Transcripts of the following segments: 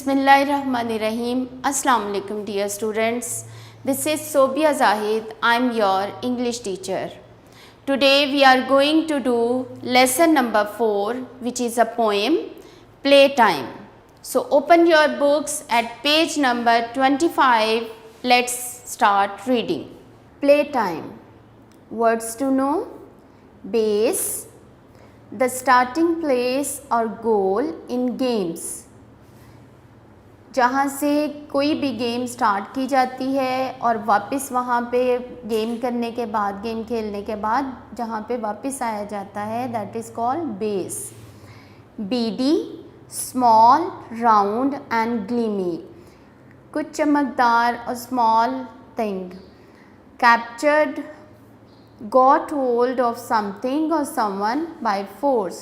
Bismillahirrahmanirrahim. Assalamu alaikum dear students. This is Sobia Zahid. I am your English teacher. Today we are going to do lesson number 4, which is a poem, Playtime. So open your books at page number 25. Let's start reading. Playtime. Words to know. Base, the starting place or goal in games. जहाँ से कोई भी game start की जाती है और वापस वहाँ पे गेम करने के बाद, गेम खेलने के बाद जहाँ पे वापस आया जाता है, that is called base. Beady, small, round and gleamy, कुछ चमकदार और small thing. Captured, got hold of something और समवन बाय फोर्स,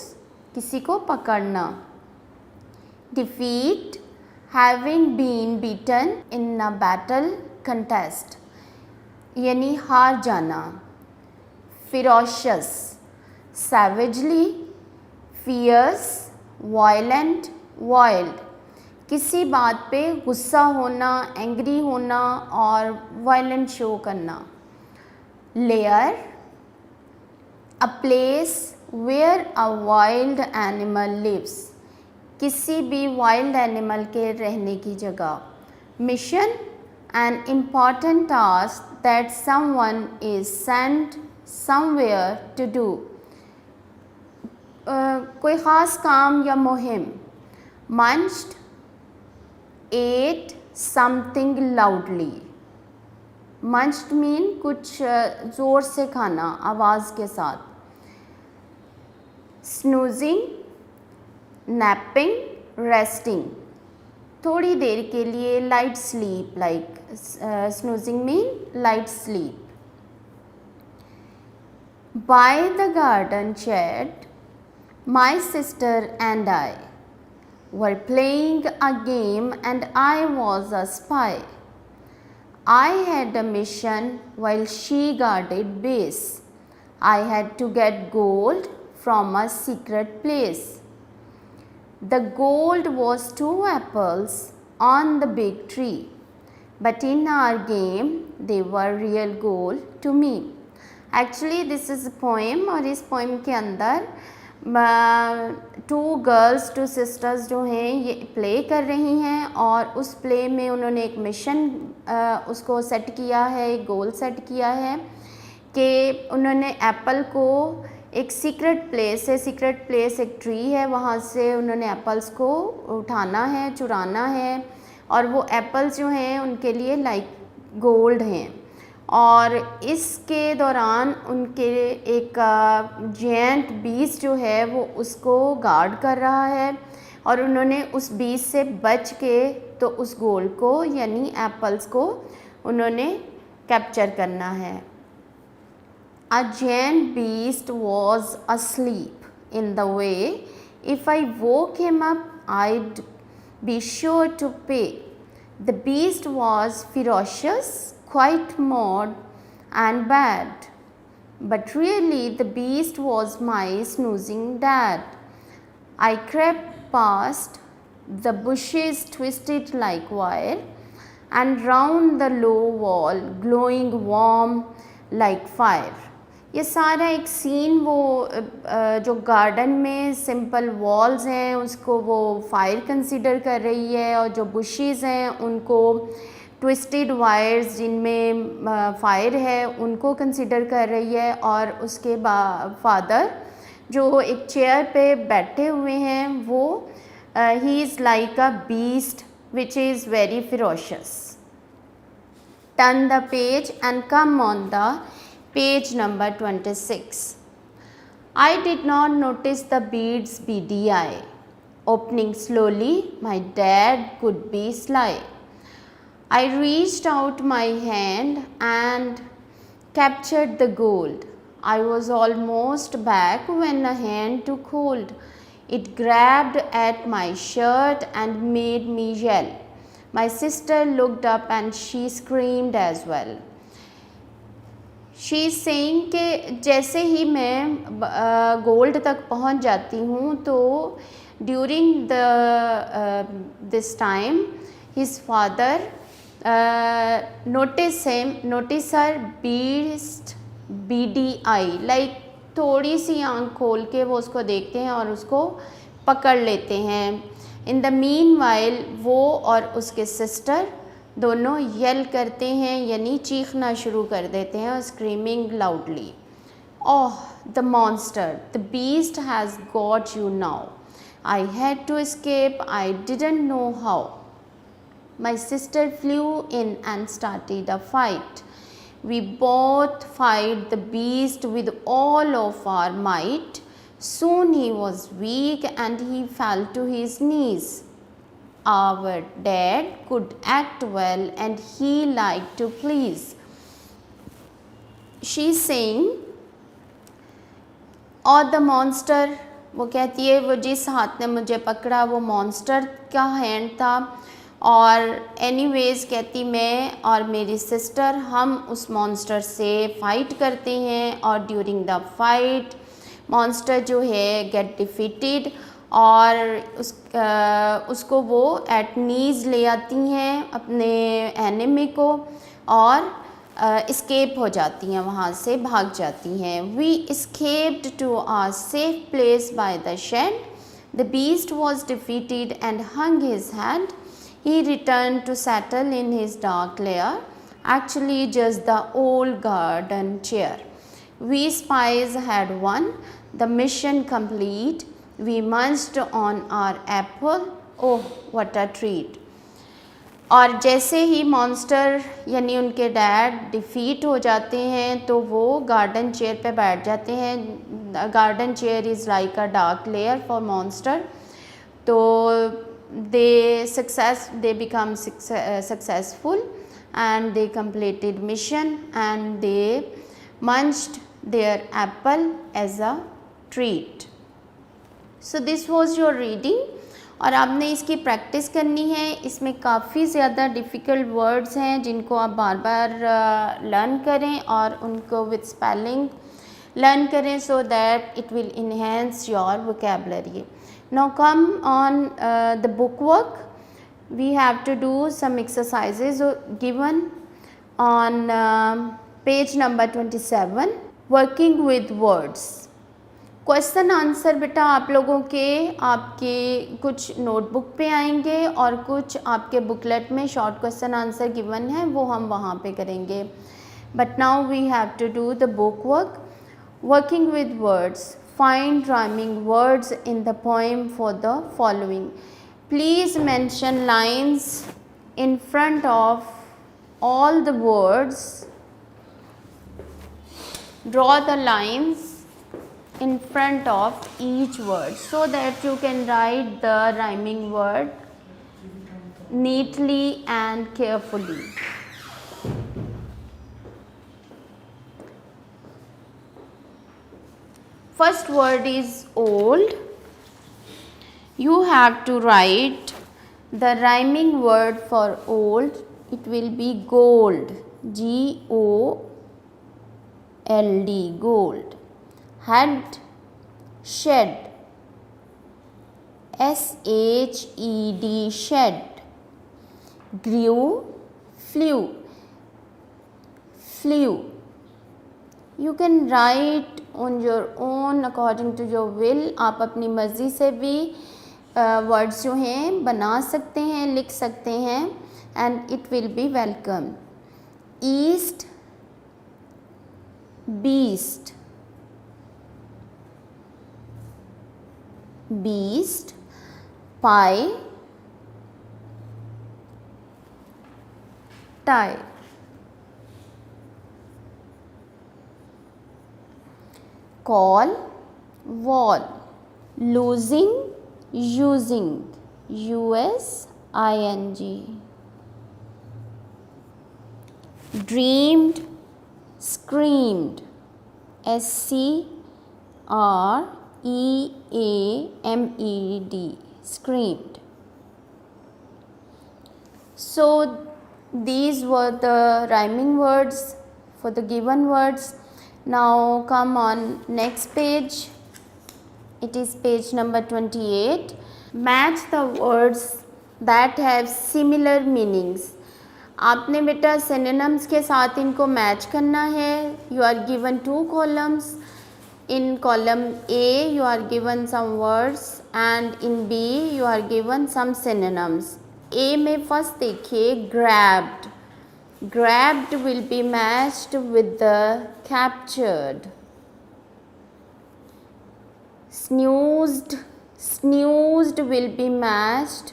किसी को पकड़ना. Defeat, having been beaten in a battle contest, यानी हार जाना. ferocious, savagely, fierce, violent, wild, किसी बात पे गुस्सा होना, एंग्री होना और वायलेंट शो करना. lair, a place where a wild animal lives, किसी भी वाइल्ड एनिमल के रहने की जगह. Mission, an important task that someone is sent somewhere to do, कोई ख़ास काम या मुहिम. Munched, eat something loudly. Munched mean कुछ ज़ोर से खाना, आवाज़ के साथ. स्नूजिंग, नैपिंग, रेस्टिंग, थोड़ी देर के लिए. Light sleep, like snoozing mean light sleep. By the garden shed, my sister and I were playing a game and I was a spy. I had a mission while she guarded base. I had to get gold from a secret place. The gold was 2 apples on the big tree, but in our game they were real gold to me. Actually this is a poem और इस poem के अंदर 2 girls, 2 sisters जो हैं ये play कर रही हैं और उस play में उन्होंने एक mission उसको set किया है, एक goal set किया है कि उन्होंने एप्पल को एक सीक्रेट प्लेस है, सीक्रेट प्लेस एक ट्री है, वहाँ से उन्होंने एप्पल्स को उठाना है, चुराना है और वो एप्पल्स जो हैं उनके लिए लाइक गोल्ड हैं. और इसके दौरान उनके एक जेंट बीस्ट जो है वो उसको गार्ड कर रहा है और उन्होंने उस बीस्ट से बच के तो उस गोल्ड को यानी एप्पल्स को उन्होंने कैप्चर करना है. A giant beast was asleep in the way. If I woke him up, I'd be sure to pay. The beast was ferocious, quite mad and bad. But really the beast was my snoozing dad. I crept past the bushes twisted like wire and round the low wall glowing warm like fire. ये सारा एक scene वो जो garden में simple walls हैं उसको वो fire consider कर रही है और जो बुशेस हैं उनको ट्विस्टेड वायर्स जिनमें फायर है उनको कंसिडर कर रही है. और उसके फादर जो एक चेयर पे बैठे हुए हैं वो he is like a beast which is very ferocious. Turn the page and come on the page number 26. I did not notice the bead's beady eye. Opening slowly, my dad could be sly. I reached out my hand and captured the gold. I was almost back when a hand took hold. It grabbed at my shirt and made me yell. My sister looked up and she screamed as well. She is saying कि जैसे ही मैं gold तक पहुंच जाती हूं तो During this time, his father notice her beady eye, like थोड़ी सी आँख खोल के वो उसको देखते हैं और उसको पकड़ लेते हैं. इन द मीन वाइल वो और उसके सिस्टर दोनों येल करते हैं, यानी चीखना शुरू कर देते हैं, screaming loudly. Oh the monster, the beast has got you now. I had to escape, I didn't know how. My sister flew in and started a fight. We both fight the beast with all of our might. Soon he was weak and he fell to his knees. Our dad could act well and he liked to please. She's saying, or the monster, वो कहती है वो जिस हाथ ने मुझे पकड़ा वो मॉन्स्टर का हैंड था. और एनीवेज़ कहती मैं और मेरी सिस्टर हम उस मॉन्स्टर से फ़ाइट करते हैं और ड्यूरिंग द फाइट मॉन्स्टर जो है गेट डिफीटेड और उसको वो एट नीज़ ले आती हैं अपने एनिमी को और escape हो जाती हैं, वहाँ से भाग जाती हैं. We escaped to a safe place by the shed. The beast was defeated and hung his head. He returned to settle in his dark lair, actually just the old garden chair. We spies had won, the mission complete. We munched on our apple. Oh, what a treat. और जैसे ही monster यानी उनके dad defeat हो जाते हैं तो वो garden chair पे बैठ जाते हैं. Garden chair is like a dark layer for monster. तो they become successful and they completed mission and they munched their apple as a treat. So this was your reading. और आपने इसकी practice करनी है. इसमें काफ़ी ज़्यादा डिफ़िकल्ट वर्ड्स हैं जिनको आप बार बार लर्न करें और उनको विद स्पेलिंग लर्न करें so that it will enhance your vocabulary. Now come on the book work. We have to do some exercises given on page number 27, working with words. Question answer बेटा आप लोगों के आपके कुछ notebook पे आएंगे और कुछ आपके बुकलेट में शॉर्ट क्वेश्चन आंसर गिवन है, वो हम वहाँ पे करेंगे. But now we have to do the book work. Working with words. Find rhyming words in the poem for the following. Please mention lines in front of all the words. Draw the lines in front of each word so that you can write the rhyming word neatly and carefully. First word is old. You have to write the rhyming word for old. It will be gold. G-O-L-D, gold. Had, shed, S-H-E-D, shed. Grew, flew, flew. You can write on your own according to your will. आप अपनी मर्ज़ी से भी words जो हैं बना सकते हैं, लिख सकते हैं and it will be welcome. East, beast, beast. Pie, tie. Call, wall. Losing, using, U-S-I-N-G. Dreamed, screamed, S-C-R-E-A-M-E-D, screamed. So these were the rhyming words for the given words. Now come on next page. It is page number 28. Match the words that have similar meanings. आपने बेटा synonyms के साथ इनको match करना है. You are given 2 columns. In column A you are given some words and in B you are given some synonyms. A में first देखिए grabbed. Grabbed will be matched with the captured. Snoozed, snoozed will be matched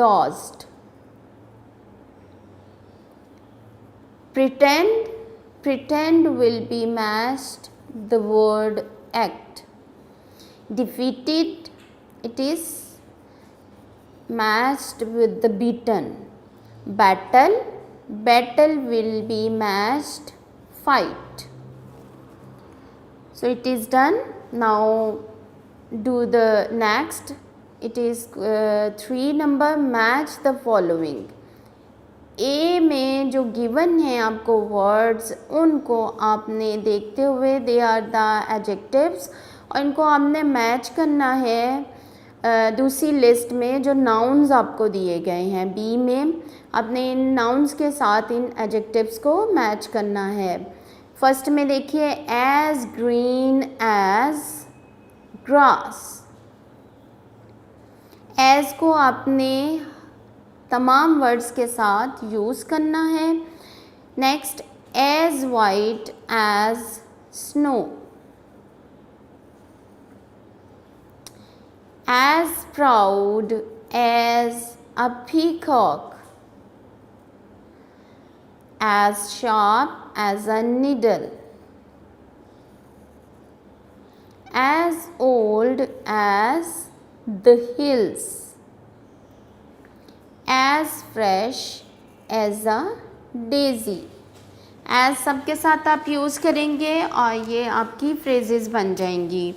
dozed. Pretend, pretend will be matched the word act. Defeated, it is matched with the beaten. Battle, battle will be matched fight. So it is done. Now do the next. It is 3 number. Match the following. A में जो given है आपको words, उनको आपने देखते हुए they are the adjectives, और इनको आपने मैच करना है दूसरी लिस्ट में जो नाउन्स आपको दिए गए हैं. बी में आपने इन नाउन्स के साथ इन एडजेक्टिव्स को मैच करना है. फर्स्ट में देखिए as green as grass. As को आपने तमाम वर्ड्स के साथ यूज़ करना है. Next as white as snow. As proud as a peacock. as sharp as a needle. As old as the hills. As fresh as a daisy. As सबके साथ आप यूज़ करेंगे और ये आपकी phrases बन जाएंगी.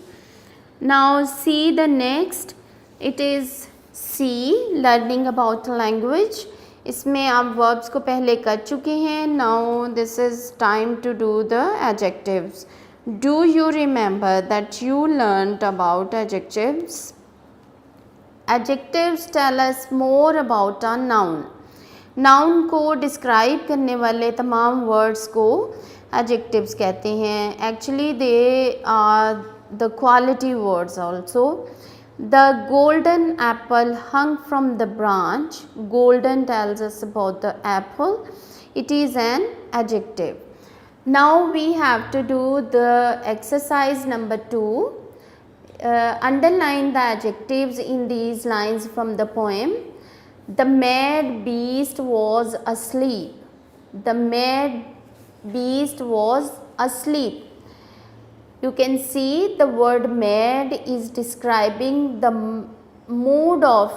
Now see the next. It is C, learning about language. इसमें आप verbs को पहले कर चुके हैं. Now this is time to do the adjectives. Do you remember that you learnt about adjectives? Adjectives tell us more about a noun. Noun को describe करने वाले तमाम words को adjectives कहते हैं. Actually they are the quality words also. The golden apple hung from the branch. Golden tells us about the apple. It is an adjective. Now we have to do the exercise number 2. Underline the adjectives in these lines from the poem. The mad beast was asleep. The mad beast was asleep. You can see the word mad is describing the mood of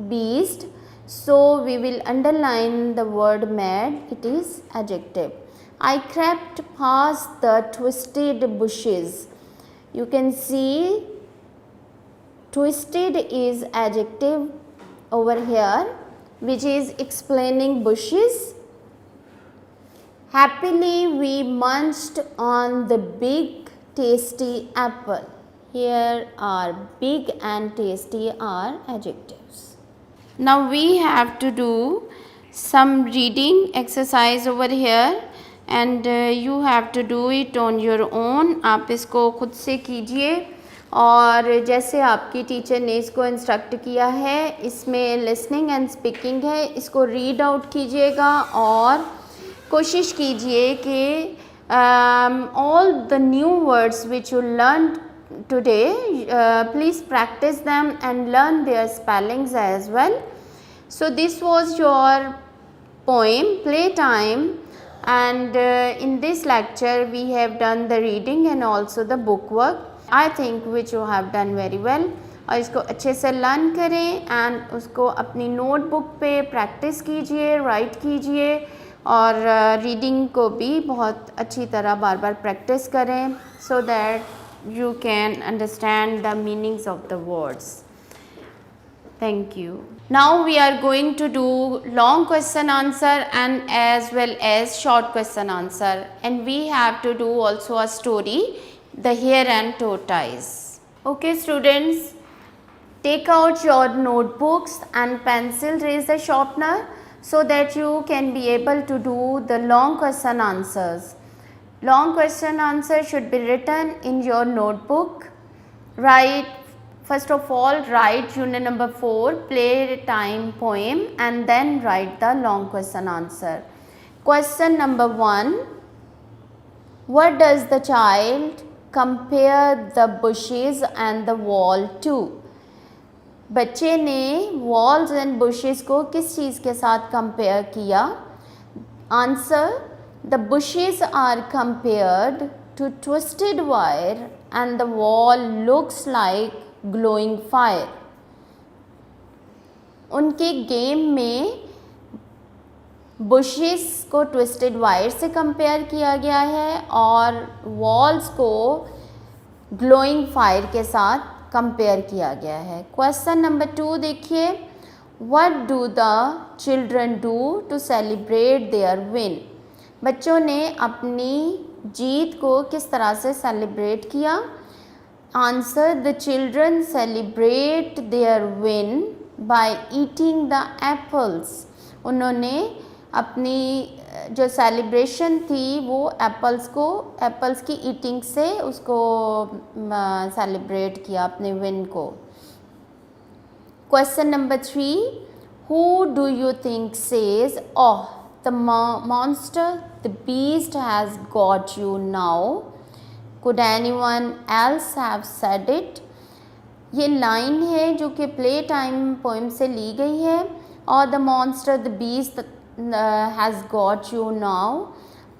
beast. So we will underline the word mad. It is adjective. I crept past the twisted bushes. You can see twisted is adjective over here, which is explaining bushes. Happily we munched on the big tasty apple. Here are big and tasty are adjectives. Now we have to do some reading exercise over here and you have to do it on your own. आप इसको खुद से कीजिए और जैसे आपकी teacher ने इसको इंस्ट्रक्ट किया है, इसमें लिसनिंग एंड स्पीकिंग है. इसको रीड आउट कीजिएगा और कोशिश कीजिए कि all the new words which you learned today, please practice them and learn their spellings as well. So this was your poem Playtime, and in this lecture we have done the reading and also the book work. I think which you have done very well. और इसको अच्छे से learn करें and उसको अपनी notebook पे practice कीजिए, right कीजिए और रीडिंग को भी बहुत अच्छी तरह बार बार प्रैक्टिस करें so that you can understand the meanings of the words. Thank you. Now we are going to do long question answer and as well as short question answer, and we have to do also a story, The Hare and Tortoise. Okay students, take out your notebooks and pencil, raise the sharpener so that you can be able to do the long question answers. Long question answer should be written in your notebook. Write, first of all write unit number 4 playtime poem and then write the long question answer. Question number 1, what does the child compare the bushes and the wall to? बच्चे ने walls and bushes को किस चीज़ के साथ compare किया? Answer, the bushes are compared to twisted wire and the wall looks like glowing fire. उनके game में bushes को ट्विस्टेड वायर से कंपेयर किया गया है और वॉल्स को ग्लोइंग फायर के साथ कंपेयर किया गया है. क्वेश्चन नंबर 2 देखिए, what do the children do to celebrate their win? बच्चों ने अपनी जीत को किस तरह से सेलिब्रेट किया? Answer, the children celebrate their win by eating the apples. उन्होंने अपनी जो सेलिब्रेशन थी वो एप्पल्स की ईटिंग से उसको सेलिब्रेट किया, अपने विन को. Question number 3, who do you think says, oh the monster the beast has got you now? Could anyone else have said it? ये लाइन है जो कि प्ले टाइम पोएम से ली गई है. और the monster the beast has got you now.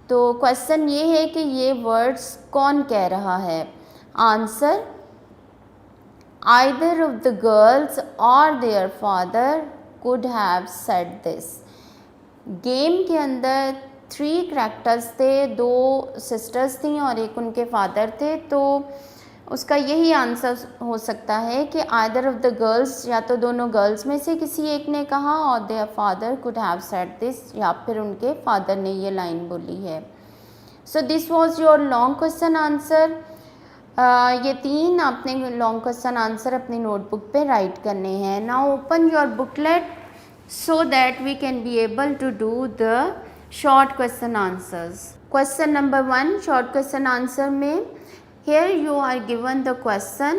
तो question ये है कि ये वर्ड्स कौन कह रहा है? Answer, either of the girls और their father could have said this. Game के अंदर 3 करैक्टर्स थे, 2 सिस्टर्स थी और एक उनके फादर थे. तो उसका यही आंसर हो सकता है कि आइदर ऑफ द गर्ल्स, या तो दोनों गर्ल्स में से किसी एक ने कहा, और their father could have said this, या फिर उनके फादर ने ये लाइन बोली है. So this was your long question answer. ये 3 आपने लॉन्ग क्वेश्चन आंसर अपनी नोटबुक पे राइट करने हैं. Now open your booklet so that we can be able to do the short question answers. Question number 1 short question answer में, here you are given the question,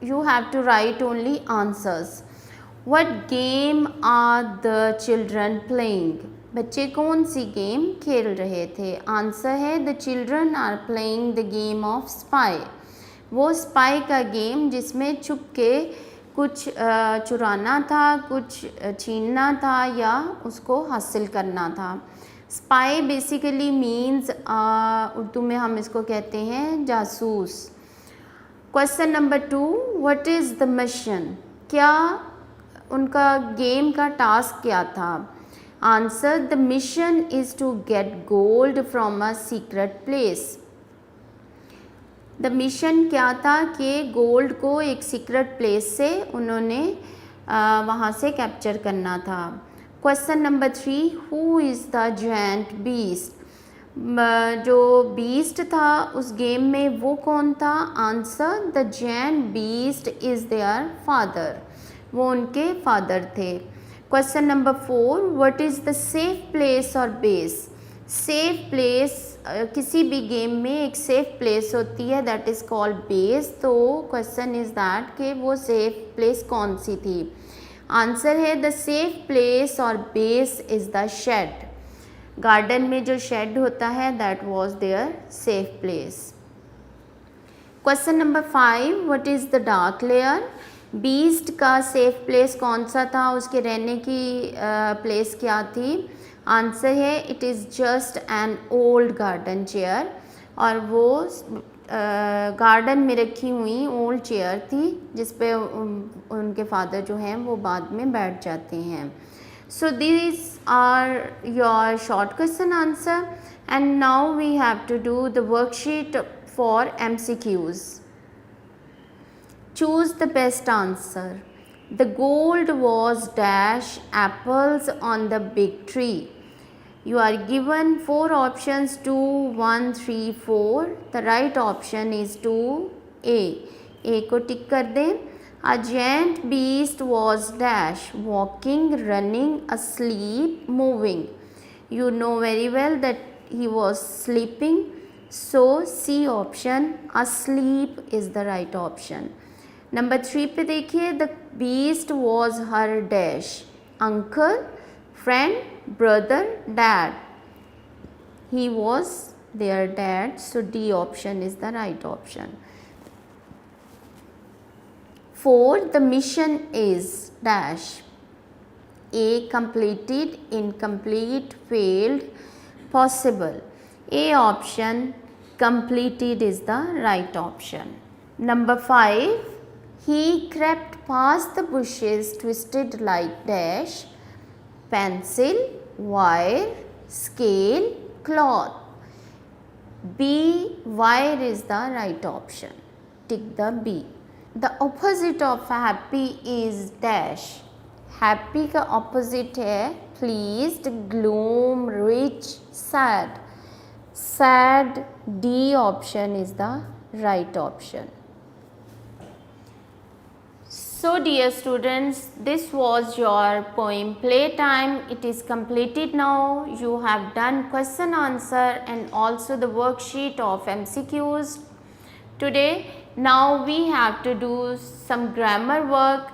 you have to write only answers. What game are the children playing? बच्चे कौन सी game खेल रहे थे? Answer है the children are playing the game of spy. वो spy का game जिसमें छुप के कुछ चुराना था, कुछ छीनना था या उसको हासिल करना था. स्पाई बेसिकली मीन्स, उर्दू में हम इसको कहते हैं जासूस. Question number 2, what is the mission? क्या उनका गेम का टास्क क्या था? Answer, the mission is to get gold from a secret place. The mission क्या था कि गोल्ड को एक सीक्रेट प्लेस से उन्होंने वहाँ से कैप्चर करना था. Question number 3, who is the giant beast? जो बीस्ट था उस गेम में वो कौन था? Answer, the giant beast is their father. वो उनके फादर थे. Question number 4, what is the safe place और बेस? सेफ प्लेस, किसी भी गेम में एक सेफ प्लेस होती है, दैट इज़ कॉल्ड बेस. तो क्वेश्चन इज़ दैट कि वो सेफ प्लेस कौन सी थी? आंसर है द सेफ प्लेस और base is the shed. Garden में जो शेड होता है that was their safe place. Question number 5, what is the dark lair? Beast का सेफ प्लेस कौन सा था? उसके रहने की प्लेस क्या थी? आंसर है it is just an old garden chair. और वो गार्डन में रखी हुई ओल्ड चेयर थी जिस पे उनके फादर जो हैं वो बाद में बैठ जाते हैं. So this are your short question answer and now we have to do the worksheet for MCQs. Choose the best answer. The gold was dash apples on the big tree. You are given 4 options, 2, 1, 3, 4. The right option is 2A. ए को टिक कर दें. A giant beast was dash, walking, running, asleep, moving. You know very well that he was sleeping. So C option, asleep is the right option. Number 3 पे देखिए, the beast was her dash, uncle, friend, brother, dad. He was their dad. So D option is the right option. 4. The mission is dash. A. Completed, incomplete, failed, possible. A option, completed is the right option. Number 5. He crept past the bushes twisted like dash, pencil, wire, scale, cloth. B. Wire is the right option. Tick the B. The opposite of happy is dash. Happy का opposite है pleased, gloom, rich, sad. Sad, D option is the right option. So dear students, this was your poem playtime. It is completed now. You have done question answer and also the worksheet of MCQs today. Now we have to do some grammar work.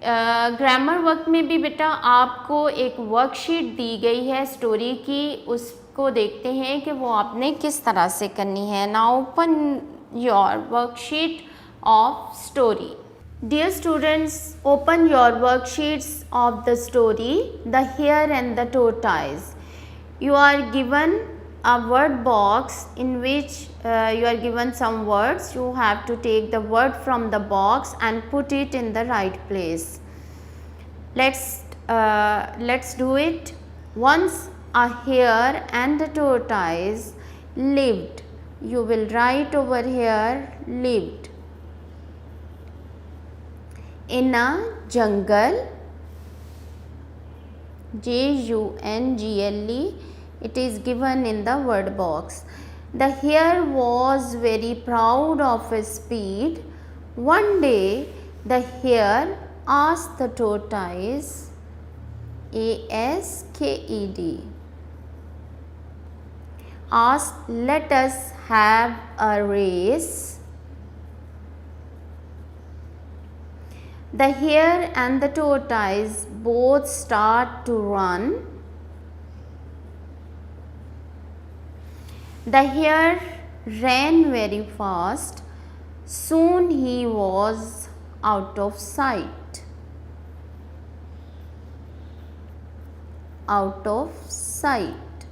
Grammar work में भी बेटा आपको एक worksheet दी गई है story की, उसको देखते हैं कि वो आपने किस तरह से करनी है. Now open your worksheet of story. Dear students, open your worksheets of the story, The Hare and the Tortoise. You are given a word box in which you are given some words. You have to take the word from the box and put it in the right place. Let's do it. Once a hare and a tortoise lived. You will write over here lived. In a jungle, jungle, it is given in the word box. The hare was very proud of his speed. One day the hare asked the tortoise, ASKED, asked, let us have a race. The hare and the tortoise both start to run. The hare ran very fast. Soon he was out of sight. Out of sight.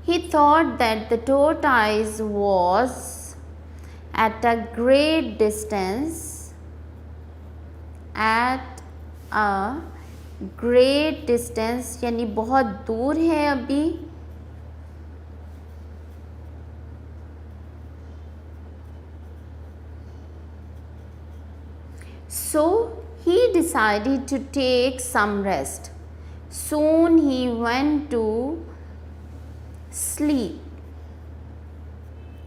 He thought that the tortoise was at a great distance, at a great distance यानी बहुत दूर है अभी. So he decided to take some rest. Soon he went to sleep.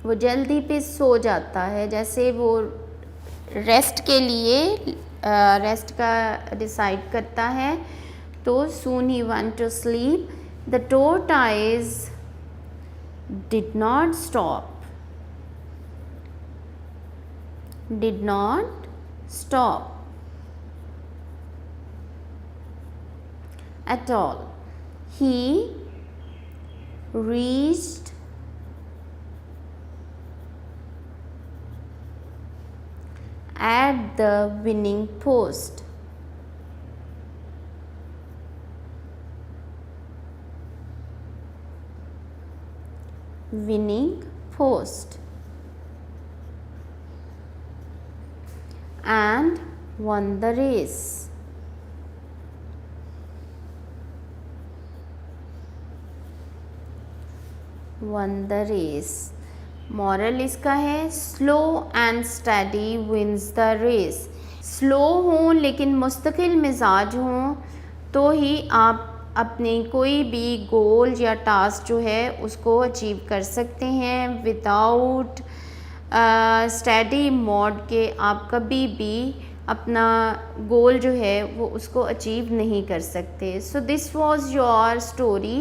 वो जल्दी पे सो जाता है, जैसे वो रेस्ट के लिए रेस्ट का डिसाइड करता है. तो soon he went to sleep. The tortoise did not stop. Did not stop at all. He reached at the winning post. Winning post and won the race. Won the race. Moral इसका है slow and steady wins the race. Slow हों लेकिन मुस्तकिल मिजाज हों तो ही आप अपने कोई भी गोल या टास्क जो है उसको अचीव कर सकते हैं। विदाउट स्टडी मोड के आप कभी भी अपना गोल जो है वो उसको अचीव नहीं कर सकते। So this was your story,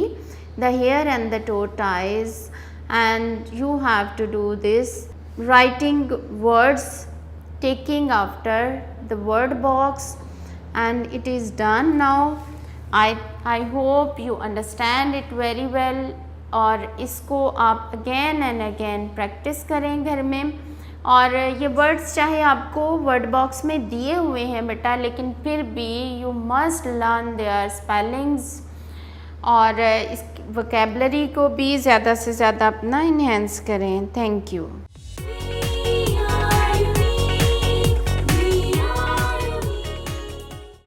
the hare and the tortoise, and you have to do this writing words, taking after the word box, and it is done now. I hope you understand it very well, और इसको आप again and again practice करें घर में। और ये words चाहे आपको वर्ड बॉक्स में दिए हुए हैं बेटा, लेकिन फिर भी you must learn their spellings, और इस वोकेबलरी को भी ज़्यादा से ज़्यादा अपना इन्हेंस करें। Thank you.